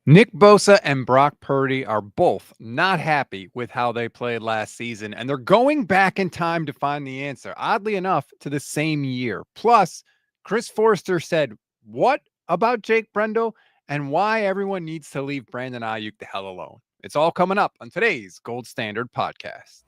Nick Bosa and Brock Purdy are both not happy with how they played last season, and they're going back in time to find the answer, oddly enough, to the same year. Plus, Chris Foerster said, what about Jake Brendel and why everyone needs to leave Brandon Aiyuk the hell alone? It's all coming up on today's Gold Standard podcast.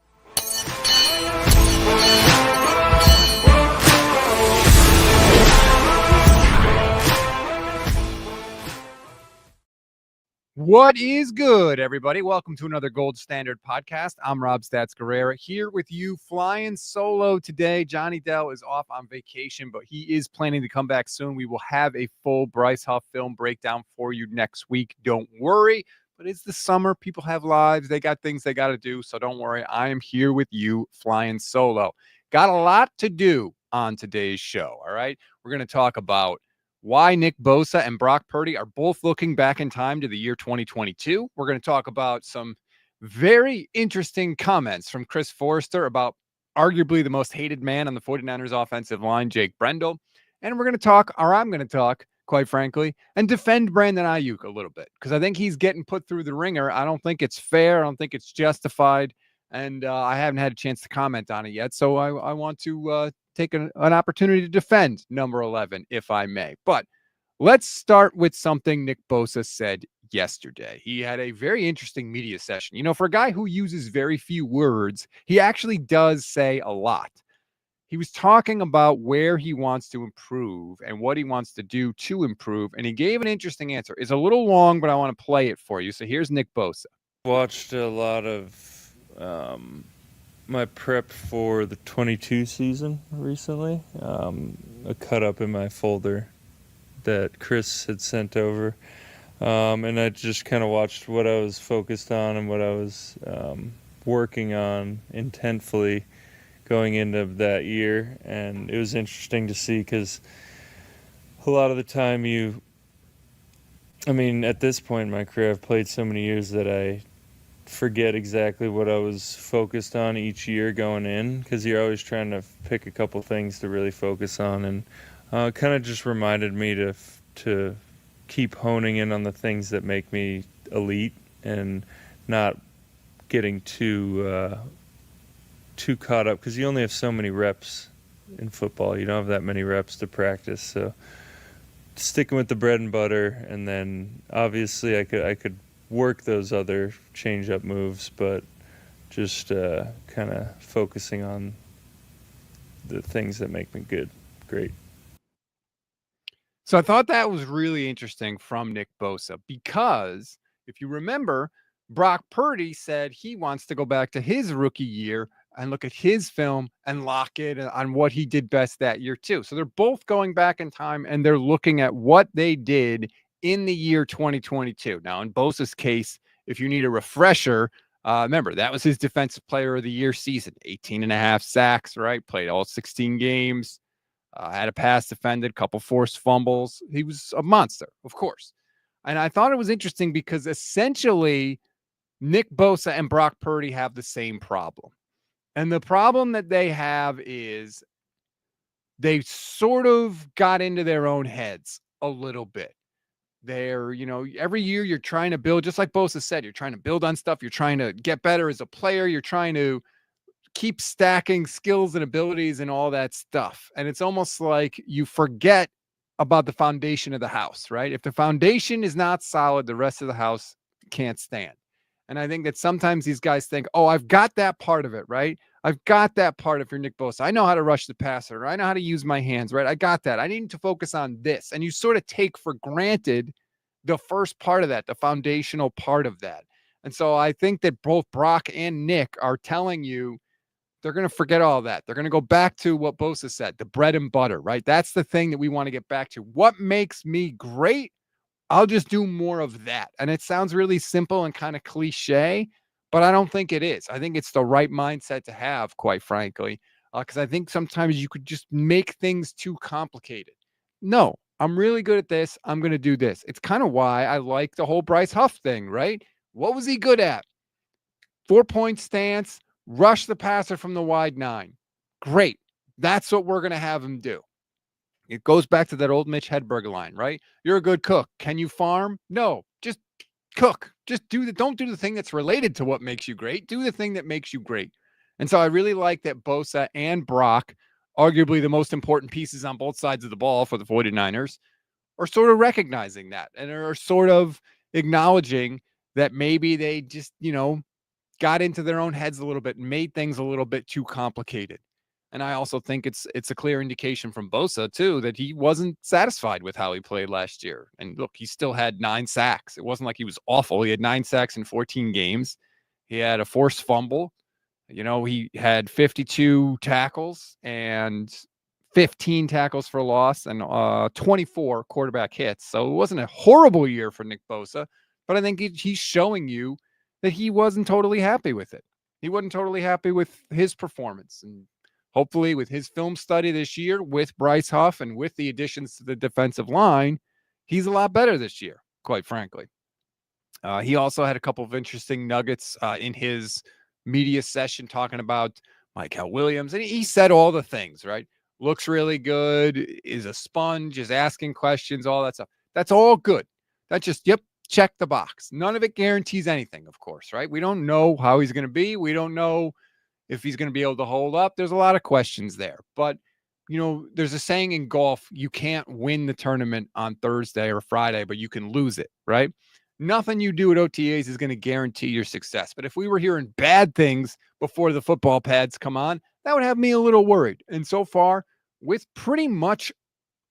What is good, everybody? Welcome to another Gold Standard podcast. I'm Rob Stats Guerrera here with you, flying solo today. Johnny Dell is off on vacation, but he is planning to come back soon. We will have a full Bryce Huff film breakdown for you next week. Don't worry, but it's the summer. People have lives. They got things they got to do, so don't worry. I am here with you, flying solo. Got a lot to do on today's show, all right? We're going to talk about why Nick Bosa and Brock Purdy are both looking back in time to the year 2022. We're going to talk about some very interesting comments from Chris Foerster about arguably the most hated man on the 49ers offensive line, Jake Brendel. And we're going to talk, or I'm going to talk, quite frankly, and defend Brandon Aiyuk a little bit because I think he's getting put through the ringer. I don't think it's fair. I don't think it's justified. And I haven't had a chance to comment on it yet. So I want to take an opportunity to defend number 11, if I may. But let's start with something Nick Bosa said yesterday. He had a very interesting media session. You know, for a guy who uses very few words, he actually does say a lot. He was talking about where he wants to improve and what he wants to do to improve. And he gave an interesting answer. It's a little long, but I want to play it for you. So here's Nick Bosa. Watched a lot of my prep for the 22 season recently. A cut up in my folder that Chris had sent over. And I just kind of watched what I was focused on and what I was working on intentfully going into that year. And it was interesting to see because a lot of the time at this point in my career, I've played so many years that I forget exactly what I was focused on each year going in because you're always trying to pick a couple things to really focus on, and kind of just reminded me to keep honing in on the things that make me elite and not getting too caught up because you only have so many reps in football. You don't have that many reps to practice, so sticking with the bread and butter, and then obviously I could work those other change-up moves, but just kind of focusing on the things that make me great. So I thought that was really interesting from Nick Bosa because if you remember, Brock Purdy said he wants to go back to his rookie year and look at his film and lock it on what he did best that year too. So they're both going back in time and they're looking at what they did in the year 2022. Now, in Bosa's case, if you need a refresher, remember, that was his defensive player of the year season, 18 and a half sacks, right? Played all 16 games, had a pass defended, couple forced fumbles. He was a monster, of course. And I thought it was interesting because essentially Nick Bosa and Brock Purdy have the same problem. And the problem that they have is they sort of got into their own heads a little bit. They're, every year you're trying to build, just like Bosa said, you're trying to build on stuff. You're trying to get better as a player. You're trying to keep stacking skills and abilities and all that stuff. And it's almost like you forget about the foundation of the house, right? If the foundation is not solid, the rest of the house can't stand. And I think that sometimes these guys think, oh, I've got that part of it, right? I've got that part if you're Nick Bosa. I know how to rush the passer. I know how to use my hands, right? I got that. I need to focus on this. And you sort of take for granted the first part of that, the foundational part of that. And so I think that both Brock and Nick are telling you they're going to forget all that. They're going to go back to what Bosa said, the bread and butter, right? That's the thing that we want to get back to. What makes me great? I'll just do more of that. And it sounds really simple and kind of cliche, but I don't think it is. I think it's the right mindset to have, quite frankly, because I think sometimes you could just make things too complicated. No, I'm really good at this. I'm going to do this. It's kind of why I like the whole Bryce Huff thing, right? What was he good at? 4-point stance, rush the passer from the wide 9. Great. That's what we're going to have him do. It goes back to that old Mitch Hedberg line, right? You're a good cook. Can you farm? No, just cook. Just don't do the thing that's related to what makes you great. Do the thing that makes you great. And so I really like that Bosa and Brock, arguably the most important pieces on both sides of the ball for the 49ers, are sort of recognizing that and are sort of acknowledging that maybe they just, got into their own heads a little bit and made things a little bit too complicated. And I also think it's a clear indication from Bosa too that he wasn't satisfied with how he played last year. And look, he still had 9 sacks. It wasn't like he was awful. He had 9 sacks in 14 games. He had a forced fumble. He had 52 tackles and 15 tackles for loss and 24 quarterback hits. So it wasn't a horrible year for Nick Bosa, but I think he's showing you that he wasn't totally happy with it. He wasn't totally happy with his performance. And hopefully with his film study this year, with Bryce Huff and with the additions to the defensive line, he's a lot better this year, quite frankly. He also had a couple of interesting nuggets in his media session talking about mykel Williams. And he said all the things, right? Looks really good, is a sponge, is asking questions, all that stuff. That's all good. That's just, check the box. None of it guarantees anything, of course, right? We don't know how he's going to be. We don't know if he's going to be able to hold up. There's a lot of questions there. But, there's a saying in golf, you can't win the tournament on Thursday or Friday, but you can lose it, right? Nothing you do at OTAs is going to guarantee your success. But if we were hearing bad things before the football pads come on, that would have me a little worried. And so far, with pretty much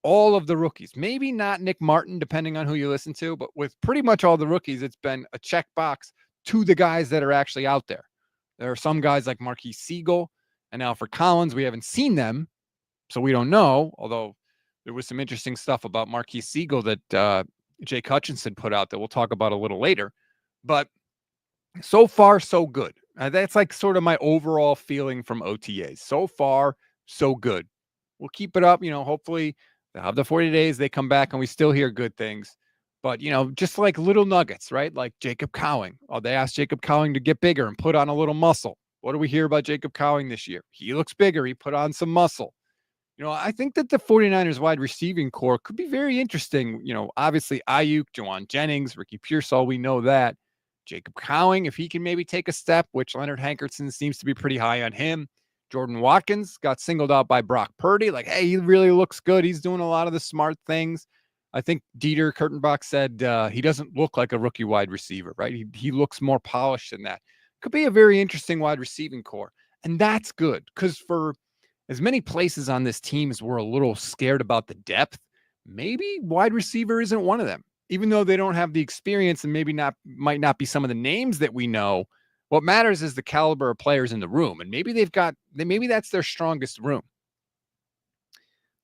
all of the rookies, maybe not Nick Martin, depending on who you listen to, but with pretty much all the rookies, it's been a check box to the guys that are actually out there. There are some guys like Marquise Siegel and Alfred Collins. We haven't seen them, so we don't know, although there was some interesting stuff about Marquise Siegel that Jake Hutchinson put out that we'll talk about a little later. But so far, so good. That's like sort of my overall feeling from OTAs. So far, so good. We'll keep it up. Hopefully they'll have the 40 days. They come back and we still hear good things. But, just like little nuggets, right? Like Jacob Cowing. Oh, they asked Jacob Cowing to get bigger and put on a little muscle. What do we hear about Jacob Cowing this year? He looks bigger. He put on some muscle. I think that the 49ers wide receiving core could be very interesting. Obviously Aiyuk, Jawan Jennings, Ricky Pearsall, we know that. Jacob Cowing, if he can maybe take a step, which Leonard Hankerson seems to be pretty high on him. Jordan Watkins got singled out by Brock Purdy. Like, hey, he really looks good. He's doing a lot of the smart things. I think Dieter Kurtenbach said he doesn't look like a rookie wide receiver, right? He looks more polished than that. Could be a very interesting wide receiving core. And that's good because for as many places on this team as we're a little scared about the depth, maybe wide receiver isn't one of them. Even though they don't have the experience and might not be some of the names that we know, what matters is the caliber of players in the room. And maybe maybe that's their strongest room.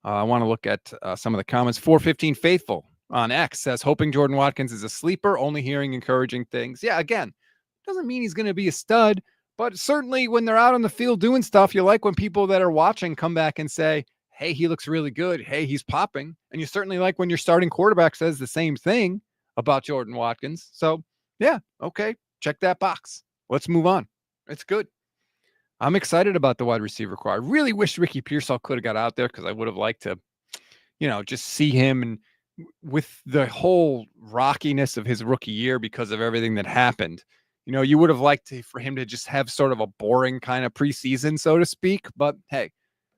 I want to look at some of the comments. 415 Faithful on X says, hoping Jordan Watkins is a sleeper, only hearing encouraging things. Yeah, again, doesn't mean he's going to be a stud, but certainly when they're out on the field doing stuff, you like when people that are watching come back and say, hey, he looks really good. Hey, he's popping. And you certainly like when your starting quarterback says the same thing about Jordan Watkins. So, yeah, okay, check that box. Let's move on. It's good. I'm excited about the wide receiver core. I really wish Ricky Pearsall could have got out there because I would have liked to, just see him. And with the whole rockiness of his rookie year because of everything that happened, you would have liked for him to just have sort of a boring kind of preseason, so to speak. But hey,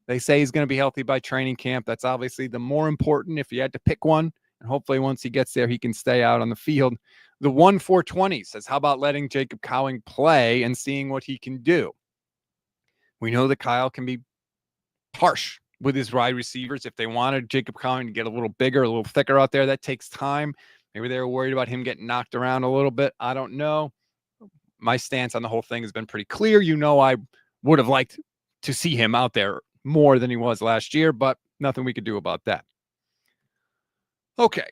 they say he's going to be healthy by training camp. That's obviously the more important if you had to pick one. And hopefully once he gets there, he can stay out on the field. The 1420 says, how about letting Jacob Cowing play and seeing what he can do? We know that Kyle can be harsh with his wide receivers. If they wanted Jacob Cowing to get a little bigger, a little thicker out there, that takes time. Maybe they were worried about him getting knocked around a little bit. I don't know. My stance on the whole thing has been pretty clear. I would have liked to see him out there more than he was last year, but nothing we could do about that. Okay.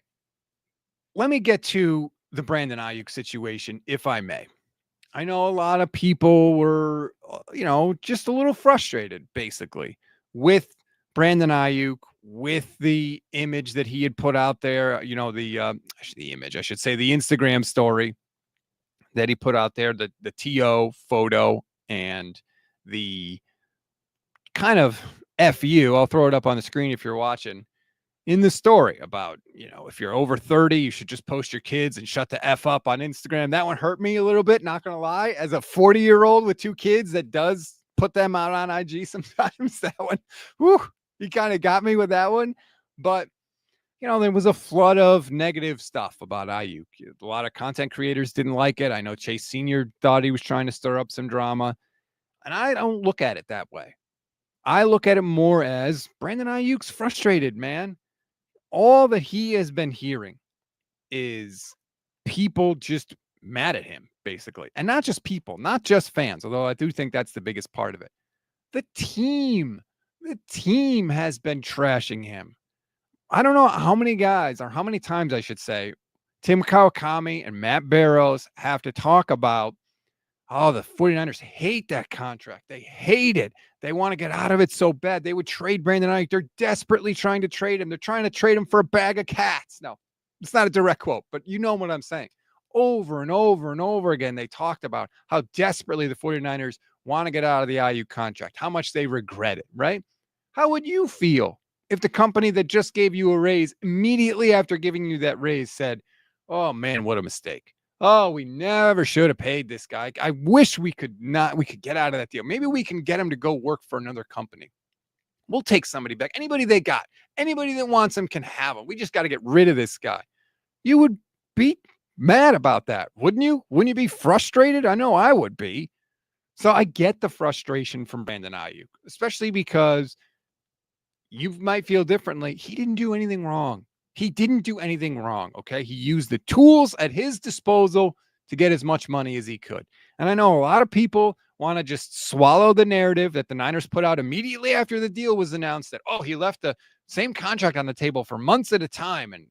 Let me get to the Brandon Aiyuk situation, if I may. I know a lot of people were, just a little frustrated, basically, with Brandon Aiyuk, with the image that he had put out there, the image, I should say, the Instagram story that he put out there, the TO photo and the kind of FU. I'll throw it up on the screen if you're watching. in the story about, if you're over 30, you should just post your kids and shut the F up on Instagram. That one hurt me a little bit, not going to lie. As a 40-year-old with 2 kids that does put them out on IG sometimes, that one, whew, he kind of got me with that one. But, there was a flood of negative stuff about Aiyuk. A lot of content creators didn't like it. I know Chase Sr. thought he was trying to stir up some drama. And I don't look at it that way. I look at it more as Brandon Aiyuk's frustrated, man. All that he has been hearing is people just mad at him, basically. And not just people, not just fans, although I do think that's the biggest part of it. The team has been trashing him. I don't know how many guys, or how many times I should say, Tim Kawakami and Matt Barrows have to talk about, the 49ers hate that contract. They hate it. They want to get out of it so bad. They would trade Brandon Aiyuk. They're desperately trying to trade him. They're trying to trade him for a bag of cats. No, it's not a direct quote, but you know what I'm saying. Over and over and over again, they talked about how desperately the 49ers want to get out of the Aiyuk contract, how much they regret it, right? How would you feel if the company that just gave you a raise immediately after giving you that raise said, oh man, what a mistake. Oh, we never should have paid this guy. I wish we could get out of that deal. Maybe we can get him to go work for another company. We'll take somebody back. Anybody they got, anybody that wants him can have him. We just got to get rid of this guy. You would be mad about that, wouldn't you? Wouldn't you be frustrated? I know I would be. So I get the frustration from Brandon Aiyuk, especially because you might feel differently. He didn't do anything wrong. He didn't do anything wrong, okay? He used the tools at his disposal to get as much money as he could. And I know a lot of people want to just swallow the narrative that the Niners put out immediately after the deal was announced that, he left the same contract on the table for months at a time. And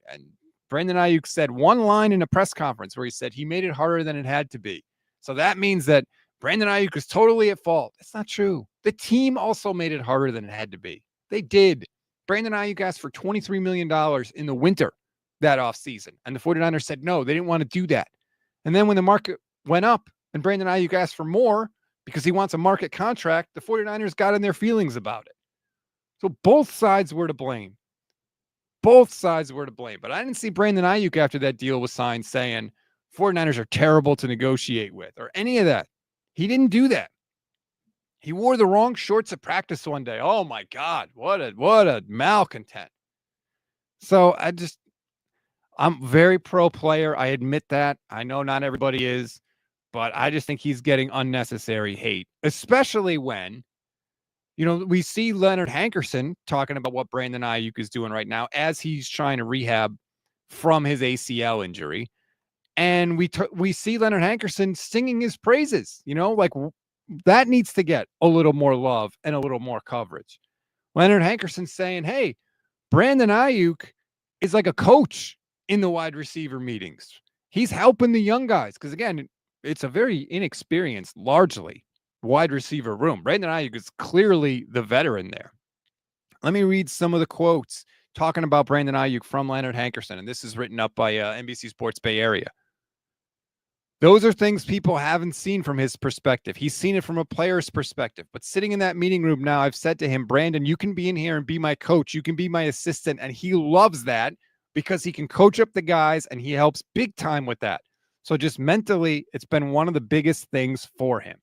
Brandon Aiyuk said one line in a press conference where he said he made it harder than it had to be. So that means that Brandon Aiyuk is totally at fault. That's not true. The team also made it harder than it had to be. They did. Brandon Aiyuk asked for $23 million in the winter that offseason. And the 49ers said no, they didn't want to do that. And then when the market went up and Brandon Aiyuk asked for more because he wants a market contract, the 49ers got in their feelings about it. So both sides were to blame. Both sides were to blame. But I didn't see Brandon Aiyuk after that deal was signed saying 49ers are terrible to negotiate with or any of that. He didn't do that. He wore the wrong shorts at practice one day. Oh my God, what a malcontent. So I'm very pro player. I admit that. I know not everybody is, but I just think he's getting unnecessary hate, especially when, we see Leonard Hankerson talking about what Brandon Aiyuk is doing right now as he's trying to rehab from his ACL injury. And we see Leonard Hankerson singing his praises, that needs to get a little more love and a little more coverage. Leonard Hankerson saying, hey, Brandon Aiyuk is like a coach in the wide receiver meetings. He's helping the young guys because, again, it's a very inexperienced, largely wide receiver room. Brandon Aiyuk is clearly the veteran there. Let me read some of the quotes talking about Brandon Aiyuk from Leonard Hankerson, and this is written up by NBC Sports Bay Area. Those are things people haven't seen from his perspective. He's seen it from a player's perspective. But sitting in that meeting room now, I've said to him, Brandon, you can be in here and be my coach. You can be my assistant. And he loves that because he can coach up the guys and he helps big time with that. So just mentally, it's been one of the biggest things for him.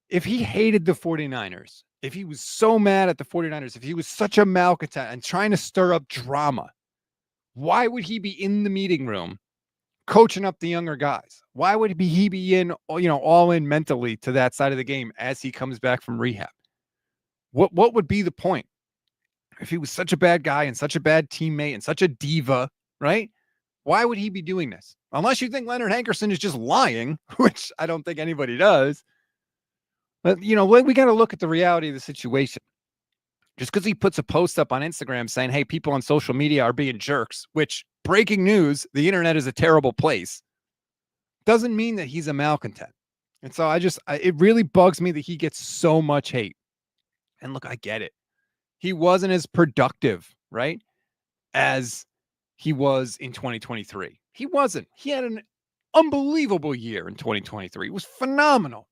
If he hated the 49ers, if he was so mad at the 49ers, if he was such a malcontent and trying to stir up drama, why would he be in the meeting room coaching up the younger guys? Why would he be in, all in mentally to that side of the game as he comes back from rehab? What would be the point? If he was such a bad guy and such a bad teammate and such a diva, right? Why would he be doing this? Unless you think Leonard Hankerson is just lying, which I don't think anybody does. But, we got to look at the reality of the situation. Just because he puts a post up on Instagram saying, hey, people on social media are being jerks, which, breaking news, the internet is a terrible place, doesn't mean that he's a malcontent. And so it really bugs me that he gets so much hate. And look, I get it. He wasn't as productive, right, as he was in 2023. He wasn't. He had an unbelievable year in 2023. It was phenomenal.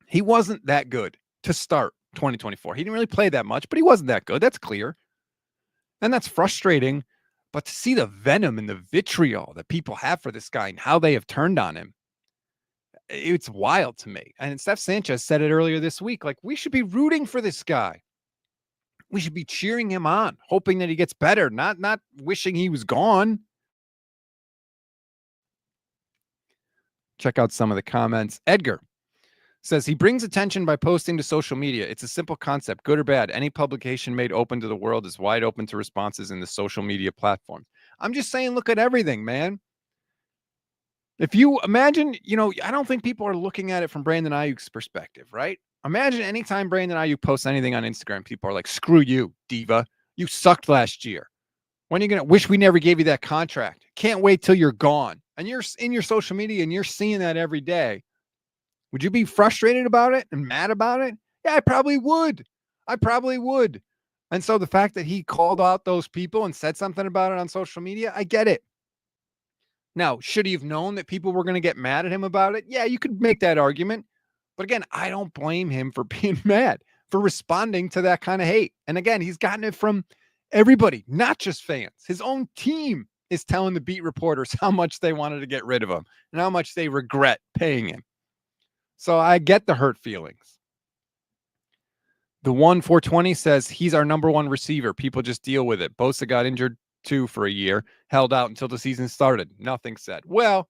He wasn't that good to start 2024. He didn't really play that much, but he wasn't that good. That's clear. And that's frustrating. But to see the venom and the vitriol that people have for this guy and how they have turned on him, it's wild to me. And Steph Sanchez said it earlier this week. Like, we should be rooting for this guy. We should be cheering him on, hoping that he gets better, not wishing he was gone. Check out some of the comments. Edgar says he brings attention by posting to social media. It's a simple concept, good or bad. Any publication made open to the world is wide open to responses in the social media platforms. I'm just saying, look at everything, man. If you imagine, I don't think people are looking at it from Brandon Aiyuk's perspective, right? Imagine anytime Brandon Aiyuk posts anything on Instagram, people are like, screw you, diva. You sucked last year. When are you going to wish we never gave you that contract? Can't wait till you're gone. And you're in your social media and you're seeing that every day. Would you be frustrated about it and mad about it? Yeah, I probably would. And so the fact that he called out those people and said something about it on social media, I get it. Now, should he have known that people were going to get mad at him about it? Yeah, you could make that argument. But again, I don't blame him for being mad, for responding to that kind of hate. And again, he's gotten it from everybody, not just fans. His own team is telling the beat reporters how much they wanted to get rid of him and how much they regret paying him. So I get the hurt feelings. The 1-420 says he's our number one receiver. People just deal with it. Bosa got injured too for a year, held out until the season started. Nothing said. Well,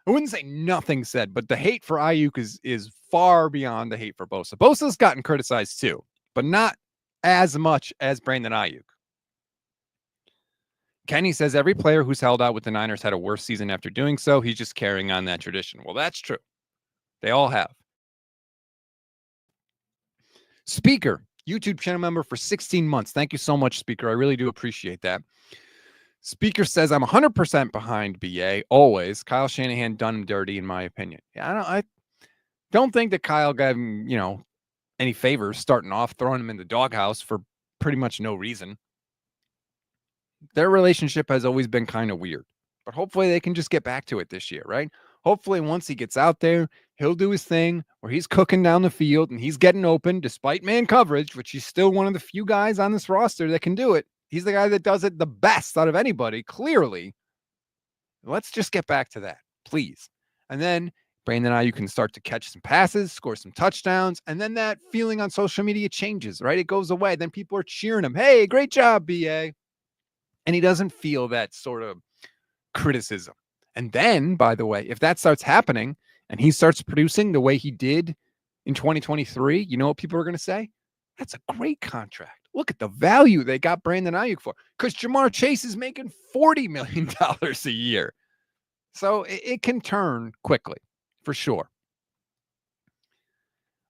I wouldn't say nothing said, but the hate for Aiyuk is far beyond the hate for Bosa. Bosa's gotten criticized too, but not as much as Brandon Aiyuk. Kenny says every player who's held out with the Niners had a worse season after doing so. He's just carrying on that tradition. Well, that's true. They all have. Speaker, YouTube channel member for 16 months. Thank you so much, Speaker. I really do appreciate that. Speaker says, I'm 100% behind BA, always. Kyle Shanahan done him dirty, in my opinion. Yeah, I don't think that Kyle got him, any favors starting off, throwing him in the doghouse for pretty much no reason. Their relationship has always been kind of weird, but hopefully they can just get back to it this year, right? Hopefully once he gets out there, he'll do his thing where he's cooking down the field and he's getting open despite man coverage, which he's still one of the few guys on this roster that can do it. He's the guy that does it the best out of anybody, clearly. Let's just get back to that, please. And then Brandon Aiyuk can start to catch some passes, score some touchdowns, and then that feeling on social media changes, right? It goes away. Then people are cheering him. Hey, great job, BA. And he doesn't feel that sort of criticism. And then, by the way, if that starts happening and he starts producing the way he did in 2023, you know what people are going to say? That's a great contract. Look at the value they got Brandon Aiyuk for, because Jamar Chase is making $40 million a year. So it can turn quickly, for sure.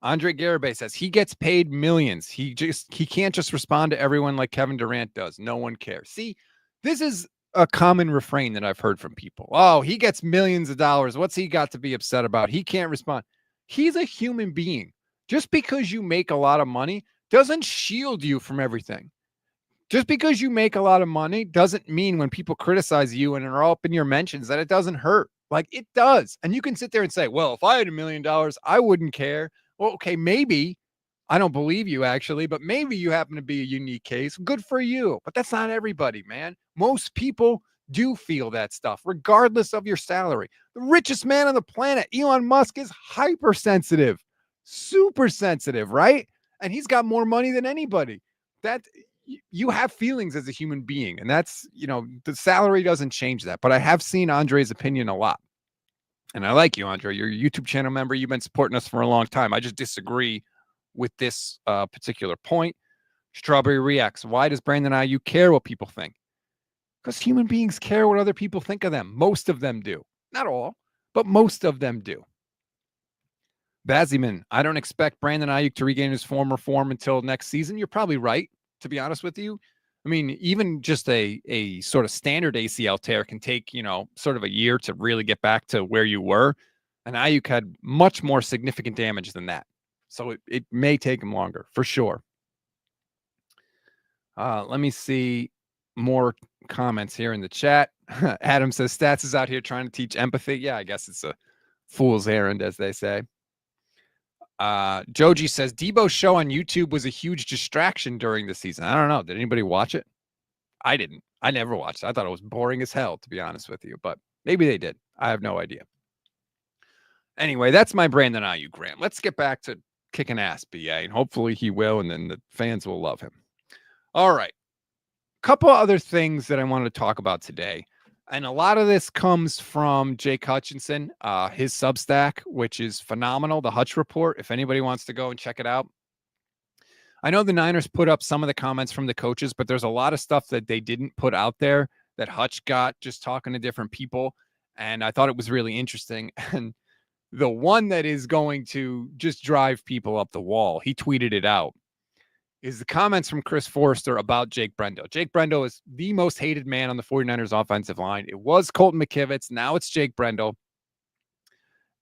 Andre Garibay says he gets paid millions. He can't just respond to everyone like Kevin Durant does. No one cares. See, this is a common refrain that I've heard from people. Oh, he gets millions of dollars. What's he got to be upset about? He can't respond. He's a human being. Just because you make a lot of money doesn't shield you from everything. Just because you make a lot of money doesn't mean when people criticize you and are up in your mentions that it doesn't hurt. Like, it does. And you can sit there and say, well, if I had $1 million, I wouldn't care. Well, okay, maybe. I don't believe you, actually, but maybe you happen to be a unique case. Good for you. But that's not everybody, man. Most people do feel that stuff, regardless of your salary. The richest man on the planet, Elon Musk, is hypersensitive, super sensitive, right? And he's got more money than anybody. That you have feelings as a human being, and that's, the salary doesn't change that. But I have seen Andre's opinion a lot. And I like you, Andre. You're a YouTube channel member. You've been supporting us for a long time. I just disagree with this particular point. Strawberry reacts. Why does Brandon Aiyuk care what people think? Because human beings care what other people think of them. Most of them do. Not all, but most of them do. Baziman, I don't expect Brandon Aiyuk to regain his former form until next season. You're probably right, to be honest with you. I mean, even just a sort of standard ACL tear can take, sort of a year to really get back to where you were. And Aiyuk had much more significant damage than that. So it may take him longer, for sure. Let me see more comments here in the chat. Adam says, Stats is out here trying to teach empathy. Yeah, I guess it's a fool's errand, as they say. Joji says, Debo's show on YouTube was a huge distraction during the season. I don't know. Did anybody watch it? I didn't. I never watched. I thought it was boring as hell, to be honest with you, but maybe they did. I have no idea. Anyway, that's my Brandon Aiyuk rant. Let's get back to kicking ass, BA, and hopefully he will, and then the fans will love him. All right. Couple other things that I want to talk about today. And a lot of this comes from Jake Hutchinson, his Substack, which is phenomenal, the Hutch Report. If anybody wants to go and check it out. I know the Niners put up some of the comments from the coaches, but there's a lot of stuff that they didn't put out there that Hutch got just talking to different people. And I thought it was really interesting. And the one that is going to just drive people up the wall, he tweeted it out, is the comments from Chris Foerster about Jake Brendel. Jake Brendel is the most hated man on the 49ers offensive line. It was Colton McKivitz. Now it's Jake Brendel.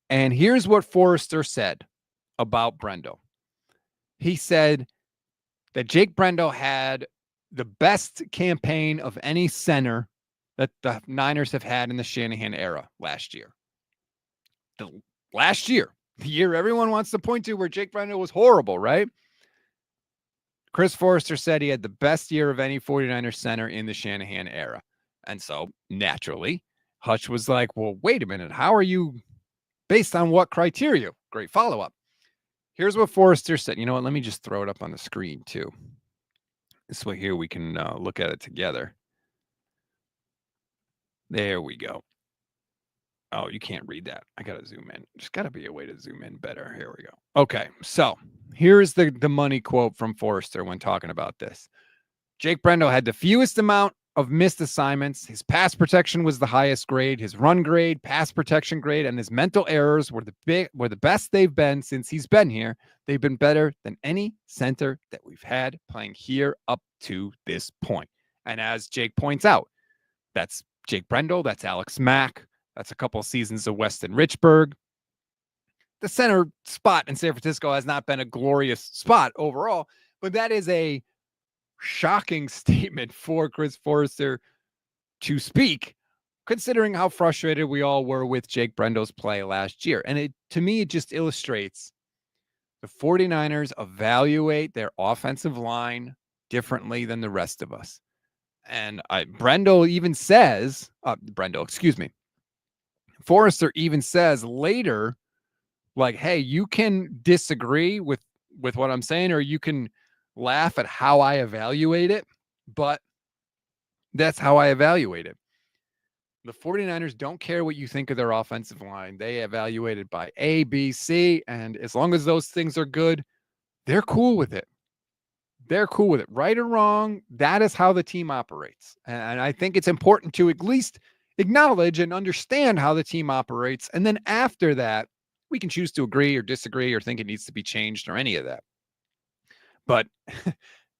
And here's what Foerster said about Brendel. He said that Jake Brendel had the best campaign of any center that the Niners have had in the Shanahan era last year. The year everyone wants to point to where Jake Brendel was horrible, right? Chris Foerster said he had the best year of any 49er center in the Shanahan era. And so, naturally, Hutch was like, well, wait a minute. How are you, based on what criteria? Great follow-up. Here's what Foerster said. You know what? Let me just throw it up on the screen, too. This way here we can look at it together. There we go. Oh, you can't read that. I got to zoom in. There's got to be a way to zoom in better. Here we go. Okay, so here's the money quote from Foerster when talking about this. Jake Brendel had the fewest amount of missed assignments. His pass protection was the highest grade. His run grade, pass protection grade, and his mental errors were the best they've been since he's been here. They've been better than any center that we've had playing here up to this point. And as Jake points out, that's Jake Brendel, that's Alex Mack, that's a couple of seasons of Weston Richburg. The center spot in San Francisco has not been a glorious spot overall, but that is a shocking statement for Chris Foerster to speak, considering how frustrated we all were with Jake Brendel's play last year. And to me, it just illustrates the 49ers evaluate their offensive line differently than the rest of us. And Foerster even says later, like, hey, you can disagree with what I'm saying, or you can laugh at how I evaluate it, but that's how I evaluate it. The 49ers don't care what you think of their offensive line. They evaluate it by A, B, C, and as long as those things are good, they're cool with it. They're cool with it. Right or wrong, that is how the team operates. And I think it's important to at least acknowledge and understand how the team operates. And then after that, we can choose to agree or disagree or think it needs to be changed or any of that. But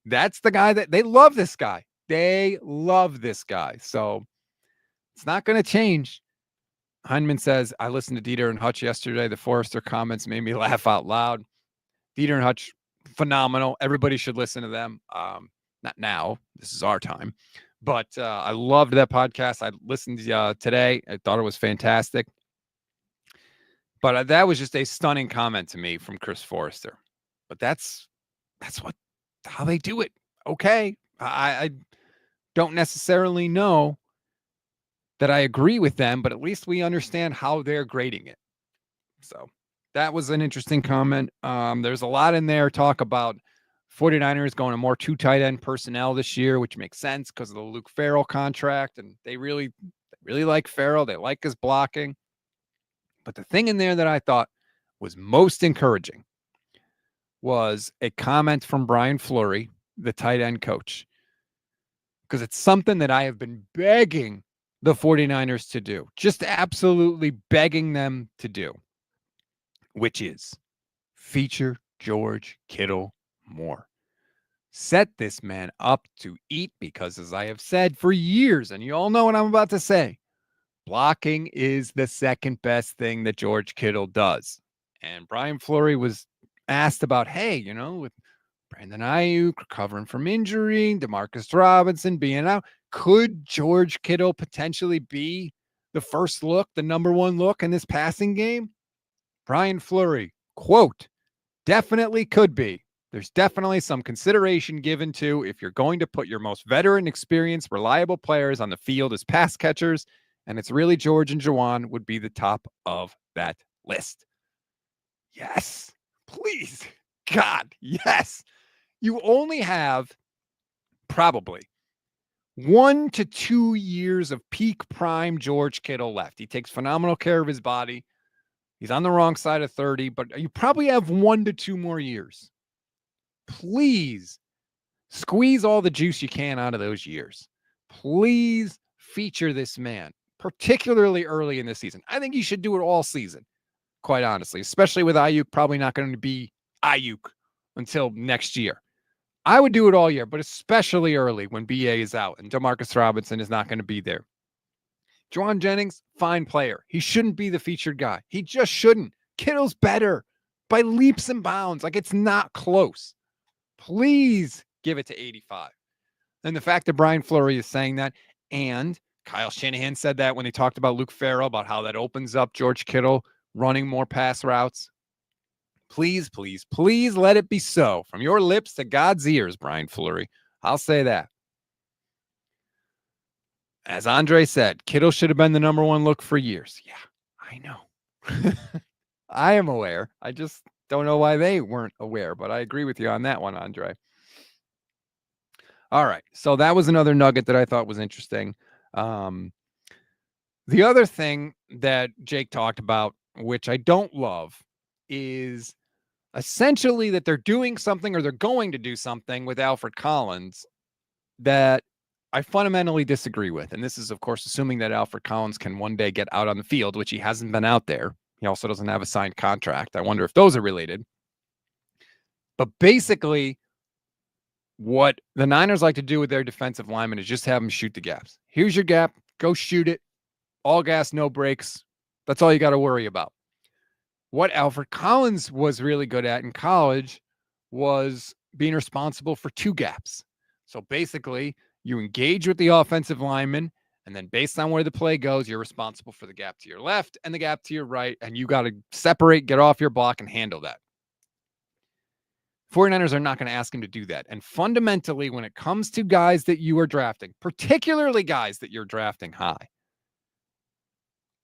that's the guy that they love this guy. They love this guy. So it's not going to change. Heineman says, I listened to Dieter and Hutch yesterday. The Foerster comments made me laugh out loud. Dieter and Hutch, phenomenal. Everybody should listen to them. Not now. This is our time. But I loved that podcast. I listened today. I thought it was fantastic. But that was just a stunning comment to me from Chris Foerster. But that's how they do it. Okay. I don't necessarily know that I agree with them, but at least we understand how they're grading it. So that was an interesting comment. There's a lot in there. Talk about 49ers going to more 2 tight end personnel this year, which makes sense because of the Luke Farrell contract. And they really like Farrell. They like his blocking. But the thing in there that I thought was most encouraging was a comment from Brian Fleury, the tight end coach, because it's something that I have been begging the 49ers to do, just absolutely begging them to do, which is feature George Kittle more. Set this man up to eat because, as I have said for years, and you all know what I'm about to say, blocking is the second best thing that George Kittle does. And Brian Fleury was asked about, hey, with Brandon Aiyuk recovering from injury, Demarcus Robinson being out, could George Kittle potentially be the first look, the number one look in this passing game? Brian Fleury, quote, definitely could be. There's definitely some consideration given to if you're going to put your most veteran, experienced, reliable players on the field as pass catchers, and it's really George and Juwan would be the top of that list. Yes, please. God, yes. You only have probably 1 to 2 years of peak prime George Kittle left. He takes phenomenal care of his body. He's on the wrong side of 30, but you probably have 1 to 2 more years. Please squeeze all the juice you can out of those years. Please feature this man, particularly early in the season. I think you should do it all season, quite honestly, especially with Aiyuk probably not going to be Aiyuk until next year. I would do it all year, but especially early when BA is out and Demarcus Robinson is not going to be there. Juwan Jennings, fine player. He shouldn't be the featured guy. He just shouldn't. Kittle's better by leaps and bounds. Like, it's not close. Please give it to 85. And the fact that Brian Fleury is saying that, and Kyle Shanahan said that when he talked about Luke Farrell, about how that opens up George Kittle running more pass routes. Please, please, please let it be so. From your lips to God's ears, Brian Fleury. I'll say that. As Andre said, Kittle should have been the number one look for years. Yeah, I know. I am aware. I just don't know why they weren't aware, but I agree with you on that one, Andre. All right. So that was another nugget that I thought was interesting. The other thing that Jake talked about, which I don't love, is essentially that they're doing something or they're going to do something with Alfred Collins that I fundamentally disagree with. And this is, of course, assuming that Alfred Collins can one day get out on the field, which he hasn't been out there. He also doesn't have a signed contract. I wonder if those are related. But basically, what the Niners like to do with their defensive linemen is just have them shoot the gaps. Here's your gap. Go shoot it. All gas, no brakes. That's all you got to worry about. What Alfred Collins was really good at in college was being responsible for two gaps. So basically, you engage with the offensive lineman, and then based on where the play goes, you're responsible for the gap to your left and the gap to your right, and you got to separate, get off your block, and handle that. 49ers are not going to ask him to do that. And fundamentally, when it comes to guys that you are drafting, particularly guys that you're drafting high,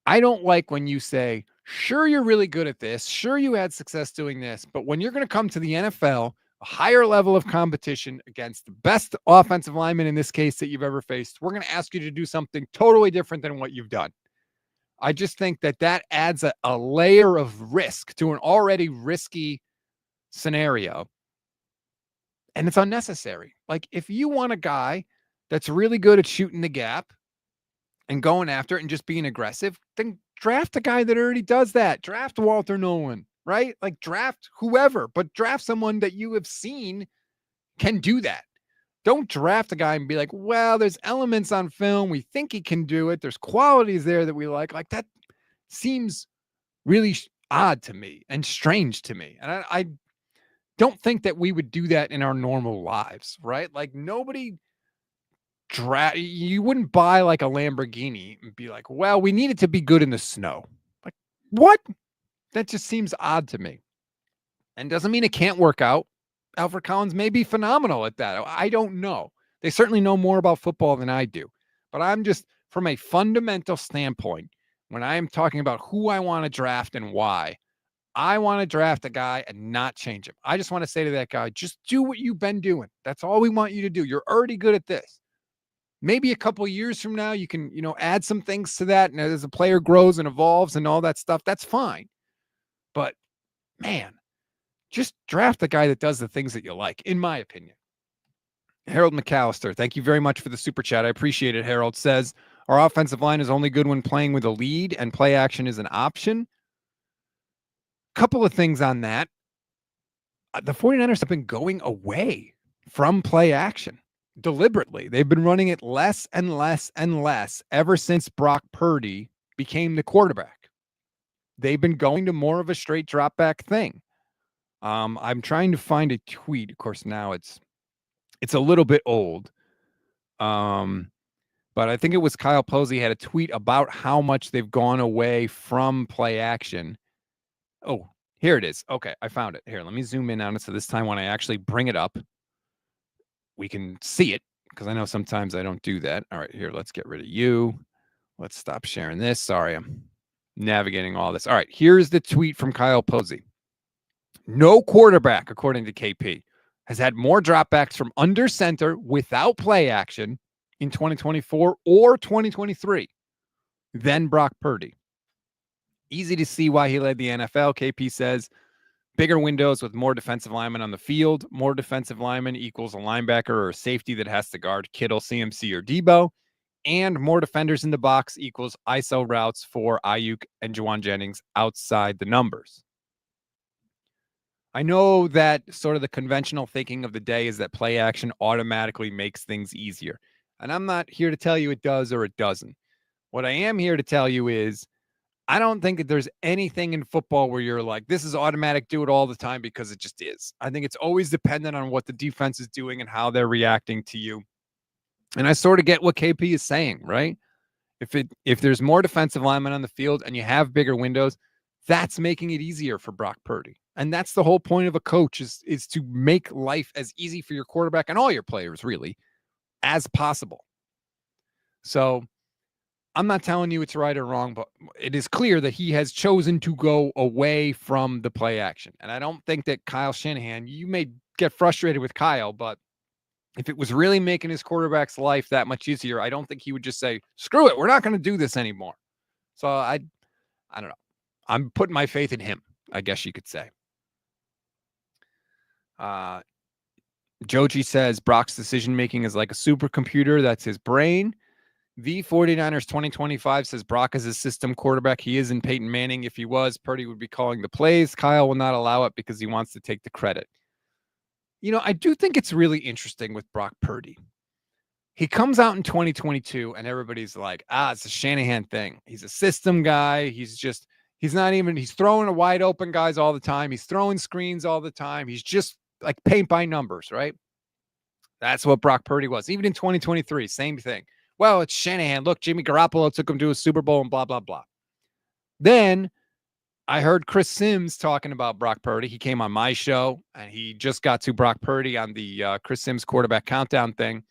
I don't like when you say, sure, you're really good at this. Sure, you had success doing this. But when you're going to come to the NFL, a higher level of competition against the best offensive lineman in this case that you've ever faced, we're going to ask you to do something totally different than what you've done. I just think that that adds a layer of risk to an already risky scenario. And it's unnecessary. Like, if you want a guy that's really good at shooting the gap and going after it and just being aggressive, then draft a guy that already does that. Draft Walter Nolan, right? Like, draft whoever, but draft someone that you have seen can do that. Don't draft a guy and be like, well, there's elements on film. We think he can do it. There's qualities there that we like. Like, that seems really odd to me and strange to me. And I don't think that we would do that in our normal lives, right? Like, nobody you wouldn't buy like a Lamborghini and be like, well, we need it to be good in the snow. Like, what? That just seems odd to me. And doesn't mean it can't work out. Alfred Collins may be phenomenal at that. I don't know. They certainly know more about football than I do. But I'm just, from a fundamental standpoint, when I'm talking about who I want to draft and why, I want to draft a guy and not change him. I just want to say to that guy, just do what you've been doing. That's all we want you to do. You're already good at this. Maybe a couple of years from now, you can, add some things to that. And as a player grows and evolves and all that stuff, that's fine. But man, just draft the guy that does the things that you like, in my opinion. Harold McAllister, thank you very much for the super chat. I appreciate it. Harold says, our offensive line is only good when playing with a lead and play action is an option. Couple of things on that. The 49ers have been going away from play action deliberately. They've been running it less and less and less ever since Brock Purdy became the quarterback. They've been going to more of a straight drop back thing. I'm trying to find a tweet. Of course, now it's a little bit old. But I think it was Kyle Posey had a tweet about how much they've gone away from play action. Oh, Here it is. Okay, I found it. Here, let me zoom in on it. So this time when I actually bring it up, we can see it, because I know sometimes I don't do that. All right, here, let's get rid of you. Let's stop sharing this. Sorry, I'm navigating all this. All right, here's the tweet from Kyle Posey. No quarterback, according to KP, has had more dropbacks from under center without play action in 2024 or 2023 than Brock Purdy. Easy to see why he led the NFL, KP says. Bigger windows with more defensive linemen on the field. More defensive linemen equals a linebacker or a safety that has to guard Kittle, CMC, or Debo. And more defenders in the box equals ISO routes for Aiyuk and Juwan Jennings outside the numbers. I know that sort of the conventional thinking of the day is that play action automatically makes things easier. And I'm not here to tell you it does or it doesn't. What I am here to tell you is I don't think that there's anything in football where you're like, this is automatic, do it all the time, because it just is. I think it's always dependent on what the defense is doing and how they're reacting to you. And I sort of get what KP is saying, right? If there's more defensive linemen on the field and you have bigger windows, that's making it easier for Brock Purdy. And that's the whole point of a coach is to make life as easy for your quarterback and all your players, really, as possible. So I'm not telling you it's right or wrong, but it is clear that he has chosen to go away from the play action. And I don't think that Kyle Shanahan, you may get frustrated with Kyle, but if it was really making his quarterback's life that much easier, I don't think he would just say, screw it, we're not going to do this anymore. So I don't know. I'm putting my faith in him, I guess you could say. Joji says Brock's decision-making is like a supercomputer. That's his brain. The 49ers 2025 says Brock is a system quarterback. He isn't Peyton Manning. If he was, Purdy would be calling the plays. Kyle will not allow it because he wants to take the credit. You know, I do think it's really interesting with Brock Purdy. He comes out in 2022 and everybody's like, it's a Shanahan thing. He's a system guy. He's throwing a wide open guys all the time. He's throwing screens all the time. He's just like paint by numbers, right? That's what Brock Purdy was. Even in 2023, same thing. Well, it's Shanahan. Look, Jimmy Garoppolo took him to a Super Bowl and blah, blah, blah. Then I heard Chris Sims talking about Brock Purdy. He came on my show, and he just got to Brock Purdy on the Chris Sims quarterback countdown thing.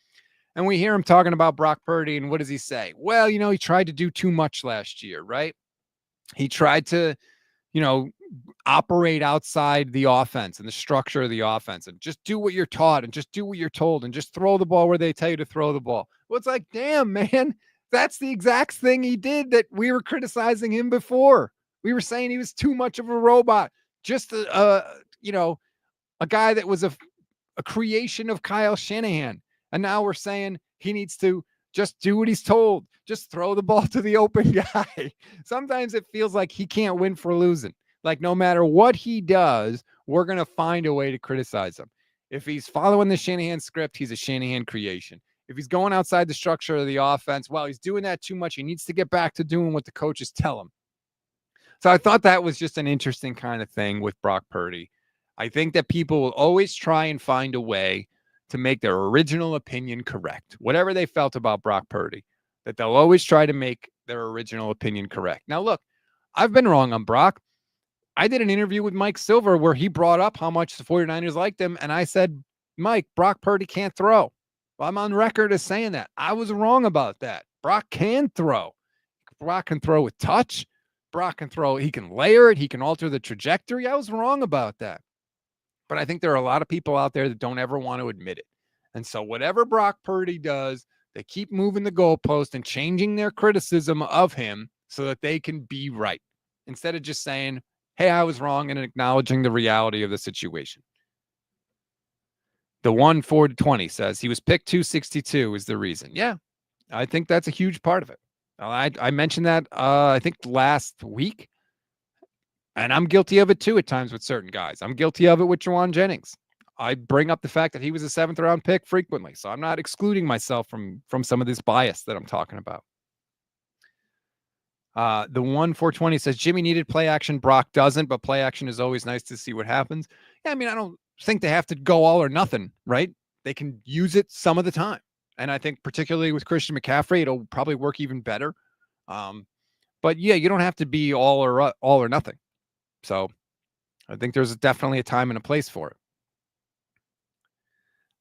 And we hear him talking about Brock Purdy, and what does he say? Well, he tried to do too much last year, right? He tried to, operate outside the offense and the structure of the offense and just do what you're taught and just do what you're told and just throw the ball where they tell you to throw the ball. Well, it's like, damn, man, that's the exact thing he did that we were criticizing him before. We were saying he was too much of a robot, just a guy that was a creation of Kyle Shanahan. And now we're saying he needs to just do what he's told. Just throw the ball to the open guy. Sometimes it feels like he can't win for losing. Like no matter what he does, we're going to find a way to criticize him. If he's following the Shanahan script, he's a Shanahan creation. If he's going outside the structure of the offense, well, he's doing that too much. He needs to get back to doing what the coaches tell him. So I thought that was just an interesting kind of thing with Brock Purdy. I think that people will always try and find a way to make their original opinion correct. Whatever they felt about Brock Purdy, that they'll always try to make their original opinion correct. Now, look, I've been wrong on Brock. I did an interview with Mike Silver where he brought up how much the 49ers liked him, and I said, Mike, Brock Purdy can't throw. Well, I'm on record as saying that. I was wrong about that. Brock can throw. Brock can throw with touch. Brock can throw. He can layer it. He can alter the trajectory. I was wrong about that. But I think there are a lot of people out there that don't ever want to admit it. And so whatever Brock Purdy does, they keep moving the goalpost and changing their criticism of him so that they can be right. Instead of just saying, hey, I was wrong, and acknowledging the reality of the situation. The 1-4-20 says he was picked 262 is the reason. Yeah, I think that's a huge part of it. I mentioned that, I think last week, and I'm guilty of it too at times with certain guys. I'm guilty of it with Juwan Jennings. I bring up the fact that he was a 7th round pick frequently, so I'm not excluding myself from some of this bias that I'm talking about. The 1-4-20 says Jimmy needed play action. Brock doesn't, but play action is always nice to see what happens. Yeah, I mean, I don't think they have to go all or nothing, right? They can use it some of the time. And I think particularly with Christian McCaffrey, it'll probably work even better. But yeah, you don't have to be all or nothing. So I think there's definitely a time and a place for it.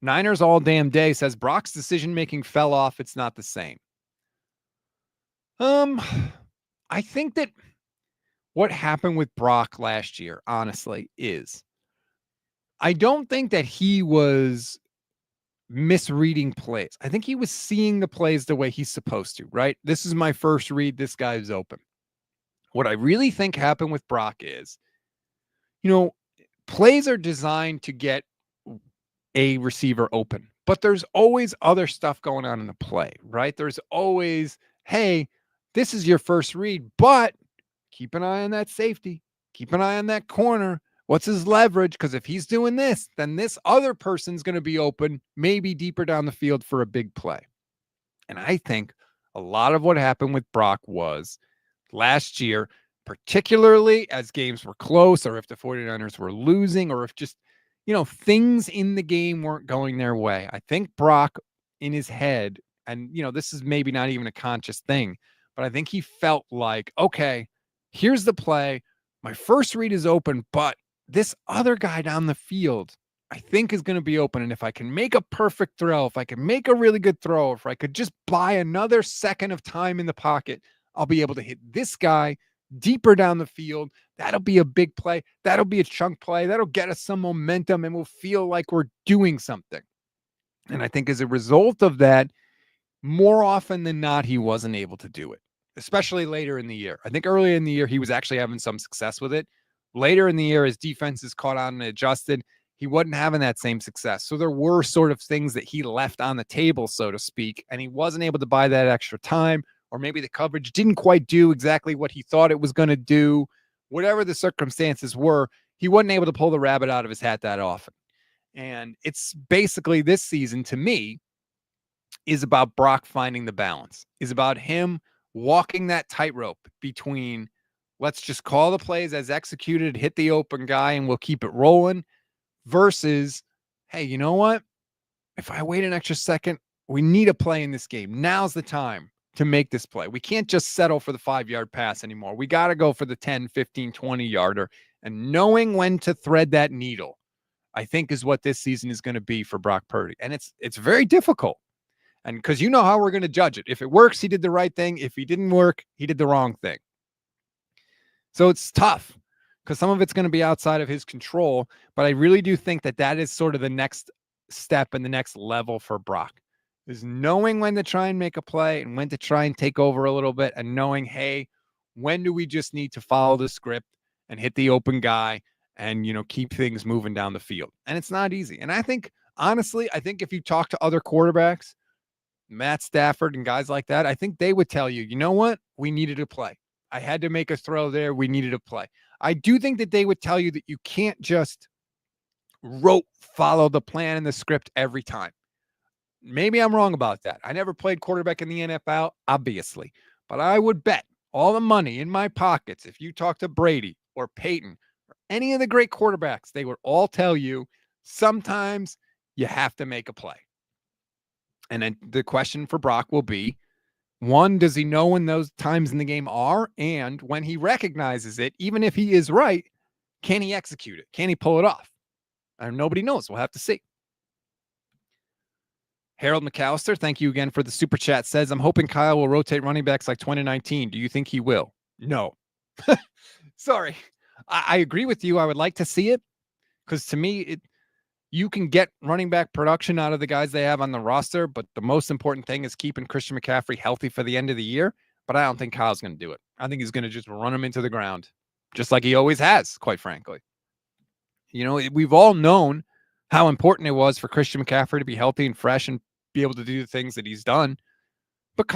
Niners all damn day says Brock's decision-making fell off. It's not the same. I think that what happened with Brock last year, honestly, is I don't think that he was misreading plays. I think he was seeing the plays the way he's supposed to, right? This is my first read. This guy's open. What I really think happened with Brock is, plays are designed to get a receiver open, but there's always other stuff going on in the play, right? There's always, hey, this is your first read, but keep an eye on that safety. Keep an eye on that corner. What's his leverage? Because if he's doing this, then this other person's going to be open, maybe deeper down the field for a big play. And I think a lot of what happened with Brock was last year, particularly as games were close, or if the 49ers were losing, or if just, things in the game weren't going their way. I think Brock in his head, and, this is maybe not even a conscious thing, but I think he felt like, okay, here's the play. My first read is open, but this other guy down the field, I think is going to be open. And if I can make a perfect throw, if I can make a really good throw, if I could just buy another second of time in the pocket, I'll be able to hit this guy deeper down the field. That'll be a big play. That'll be a chunk play. That'll get us some momentum and we'll feel like we're doing something. And I think as a result of that, more often than not, he wasn't able to do it, especially later in the year. I think earlier in the year, he was actually having some success with it. Later in the year, his defenses caught on and adjusted. He wasn't having that same success. So there were sort of things that he left on the table, so to speak, and he wasn't able to buy that extra time, or maybe the coverage didn't quite do exactly what he thought it was going to do. Whatever the circumstances were, he wasn't able to pull the rabbit out of his hat that often. And it's basically this season, to me, is about Brock finding the balance, is about him walking that tightrope between let's just call the plays as executed, hit the open guy, and we'll keep it rolling, versus, hey, you know what? If I wait an extra second, we need a play in this game. Now's the time to make this play. We can't just settle for the 5-yard pass anymore. We got to go for the 10, 15, 20-yarder. And knowing when to thread that needle, I think, is what this season is going to be for Brock Purdy. And it's very difficult. And because you know how we're going to judge it. If it works, he did the right thing. If he didn't work, he did the wrong thing. So it's tough because some of it's going to be outside of his control. But I really do think that that is sort of the next step and the next level for Brock, is knowing when to try and make a play and when to try and take over a little bit, and knowing, hey, when do we just need to follow the script and hit the open guy and, keep things moving down the field. And it's not easy. And I think, honestly, if you talk to other quarterbacks, Matt Stafford and guys like that, I think they would tell you, you know what? We needed a play. I had to make a throw there. We needed a play. I do think that they would tell you that you can't just follow the plan and the script every time. Maybe I'm wrong about that. I never played quarterback in the NFL, obviously, but I would bet all the money in my pockets, if you talk to Brady or Peyton or any of the great quarterbacks, they would all tell you sometimes you have to make a play. And then the question for Brock will be, one, does he know when those times in the game are? And when he recognizes it, even if he is right, can he execute it? Can he pull it off? And nobody knows. We'll have to see. Harold McAllister, thank you again for the super chat, says, I'm hoping Kyle will rotate running backs like 2019. Do you think he will? No. Sorry. I agree with you. I would like to see it because to me, you can get running back production out of the guys they have on the roster, but the most important thing is keeping Christian McCaffrey healthy for the end of the year. But I don't think Kyle's going to do it. I think he's going to just run him into the ground, just like he always has, quite frankly. We've all known how important it was for Christian McCaffrey to be healthy and fresh and be able to do the things that he's done. But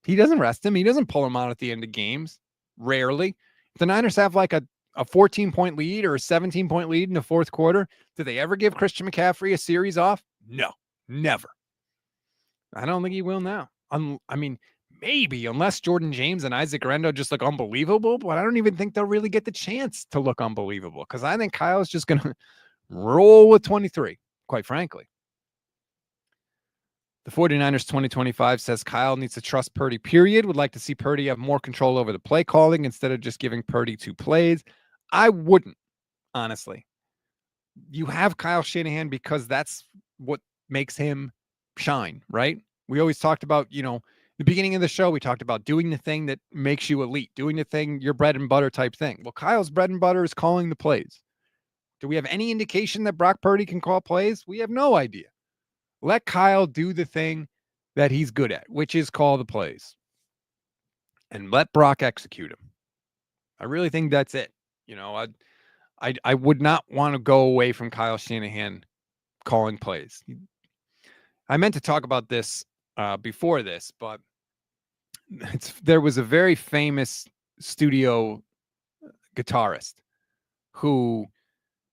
he doesn't rest him. He doesn't pull him out at the end of games. Rarely. If the Niners have like a 14-point lead or a 17-point lead in the fourth quarter, do they ever give Christian McCaffrey a series off? No, never. I don't think he will now. Maybe, unless Jordan James and Isaac Rendo just look unbelievable, but I don't even think they'll really get the chance to look unbelievable because I think Kyle's just going to roll with 23, quite frankly. The 49ers 2025 says Kyle needs to trust Purdy, period. Would like to see Purdy have more control over the play calling instead of just giving Purdy 2 plays. I wouldn't. honestly. You have Kyle Shanahan because that's what makes him shine, right? We always talked about, the beginning of the show, we talked about doing the thing that makes you elite, doing the thing, your bread and butter type thing. Well, Kyle's bread and butter is calling the plays. Do we have any indication that Brock Purdy can call plays? We have no idea. Let Kyle do the thing that he's good at, which is call the plays. And let Brock execute him. I really think that's it. I would not want to go away from Kyle Shanahan calling plays. I meant to talk about this before this, but there was a very famous studio guitarist who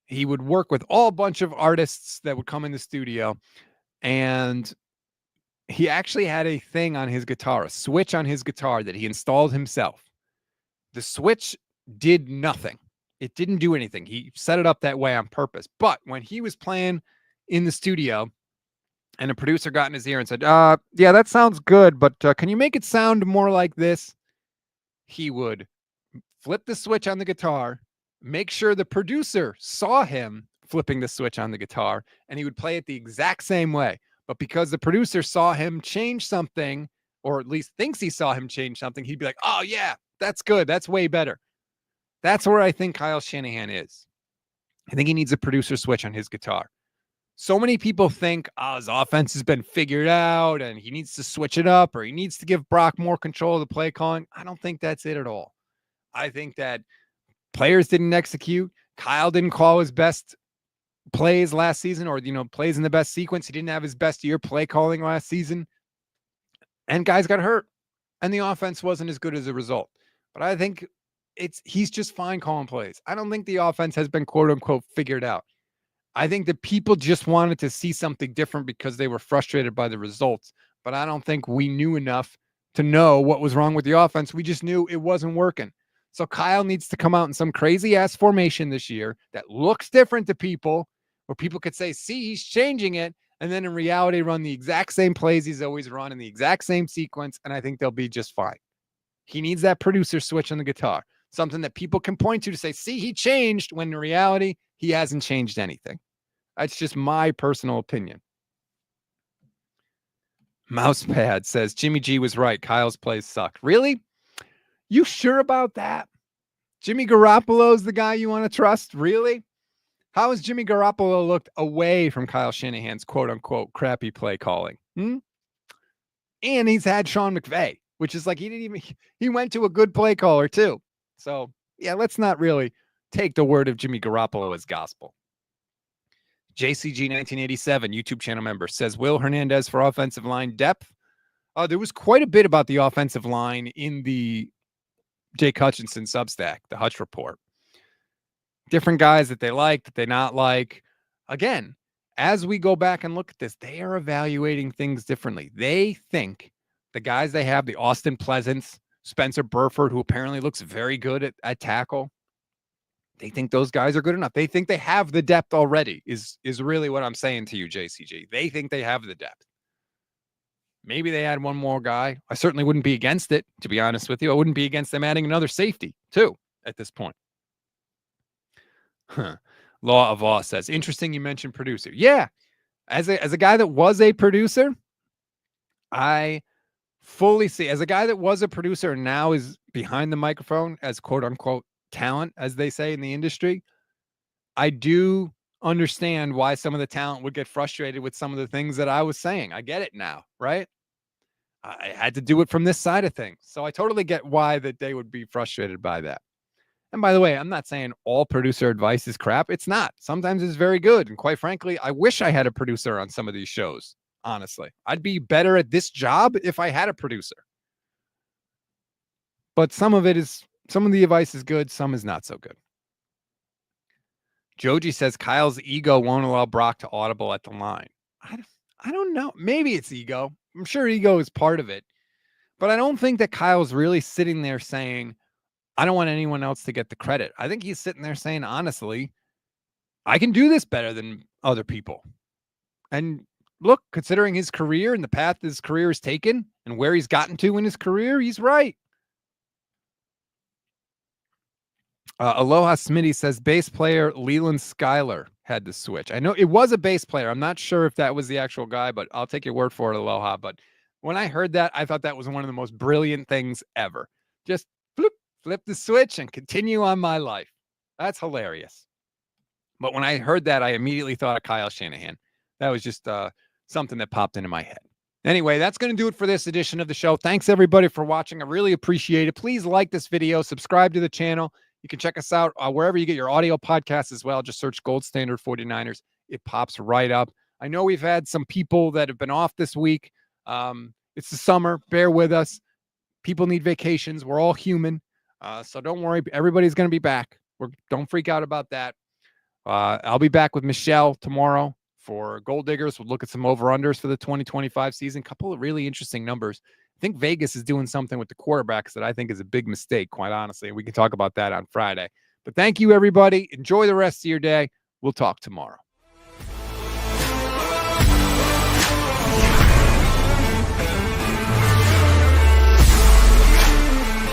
he would work with all a bunch of artists that would come in the studio, and he actually had a thing on his guitar, a switch on his guitar that he installed himself. The switch did nothing. It didn't do anything. He set it up that way on purpose. But when he was playing in the studio and a producer got in his ear and said, yeah, that sounds good, but can you make it sound more like this? He would flip the switch on the guitar, make sure the producer saw him flipping the switch on the guitar, and he would play it the exact same way. But because the producer saw him change something, or at least thinks he saw him change something, he'd be like, oh, yeah, that's good. That's way better. That's where I think Kyle Shanahan is. I think he needs a producer switch on his guitar. So many people think, his offense has been figured out and he needs to switch it up, or he needs to give Brock more control of the play calling. I don't think that's it at all. I think that players didn't execute. Kyle didn't call his best plays last season, or, plays in the best sequence. He didn't have his best year play calling last season. And guys got hurt. And the offense wasn't as good as a result. But I think he's just fine calling plays. I don't think the offense has been quote unquote figured out. I think that people just wanted to see something different because they were frustrated by the results. But I don't think we knew enough to know what was wrong with the offense. We just knew it wasn't working. So Kyle needs to come out in some crazy ass formation this year that looks different to people, where people could say, see, he's changing it. And then in reality, run the exact same plays he's always run in the exact same sequence. And I think they'll be just fine. He needs that producer switch on the guitar, something that people can point to say, see, he changed, when in reality, he hasn't changed anything. That's just my personal opinion. Mousepad says, Jimmy G was right. Kyle's plays sucked. Really? You sure about that? Jimmy Garoppolo's the guy you want to trust? Really? How has Jimmy Garoppolo looked away from Kyle Shanahan's quote-unquote crappy play calling? And he's had Sean McVay, which is like he went to a good play caller too. So, yeah, let's not really take the word of Jimmy Garoppolo as gospel. JCG 1987, YouTube channel member, says, Will Hernandez for offensive line depth? There was quite a bit about the offensive line in the Jake Hutchinson Substack, the Hutch Report. Different guys that they like, that they not like. Again, as we go back and look at this, they are evaluating things differently. They think the guys they have, the Austin Pleasants, Spencer Burford, who apparently looks very good at tackle, they think those guys are good enough. They think they have the depth already, is really what I'm saying to you, JCG. They think they have the depth. Maybe they add one more guy. I certainly wouldn't be against it, to be honest with you. I wouldn't be against them adding another safety, too, at this point. Law of Law says, interesting you mentioned producer. Yeah, as a guy that was a producer, I fully see, as a guy that was a producer and now is behind the microphone as quote-unquote talent, as they say in the industry, I do understand why some of the talent would get frustrated with some of the things that I was saying. I get it now, right? I had to do it from this side of things. So I totally get why that they would be frustrated by that. And by the way, I'm not saying all producer advice is crap. It's not. Sometimes it's very good. And quite frankly, I wish I had a producer on some of these shows. Honestly, I'd be better at this job if I had a producer. But some of the advice is good. Some is not so good. Joji says Kyle's ego won't allow Brock to audible at the line. I don't know. Maybe it's ego. I'm sure ego is part of it. But I don't think that Kyle's really sitting there saying, I don't want anyone else to get the credit. I think he's sitting there saying, honestly, I can do this better than other people. And look, considering his career and the path his career has taken and where he's gotten to in his career, he's right. Aloha Smitty says bass player Leland Schuyler had to switch. I know it was a bass player. I'm not sure if that was the actual guy, but I'll take your word for it, Aloha. But when I heard that, I thought that was one of the most brilliant things ever. Just flip the switch and continue on my life. That's hilarious. But when I heard that, I immediately thought of Kyle Shanahan. That was just something that popped into my head. Anyway, that's going to do it for this edition of the show. Thanks, everybody, for watching. I really appreciate it. Please like this video, subscribe to the channel. You can check us out wherever you get your audio podcasts as well. Just search Gold Standard 49ers. It pops right up. I know we've had some people that have been off this week. It's the summer. Bear with us. People need vacations. We're all human. So don't worry. Everybody's going to be back. Don't freak out about that. I'll be back with Michelle tomorrow for Gold Diggers. We'll look at some over-unders for the 2025 season. A couple of really interesting numbers. I think Vegas is doing something with the quarterbacks that I think is a big mistake, quite honestly. We can talk about that on Friday. But thank you, everybody. Enjoy the rest of your day. We'll talk tomorrow.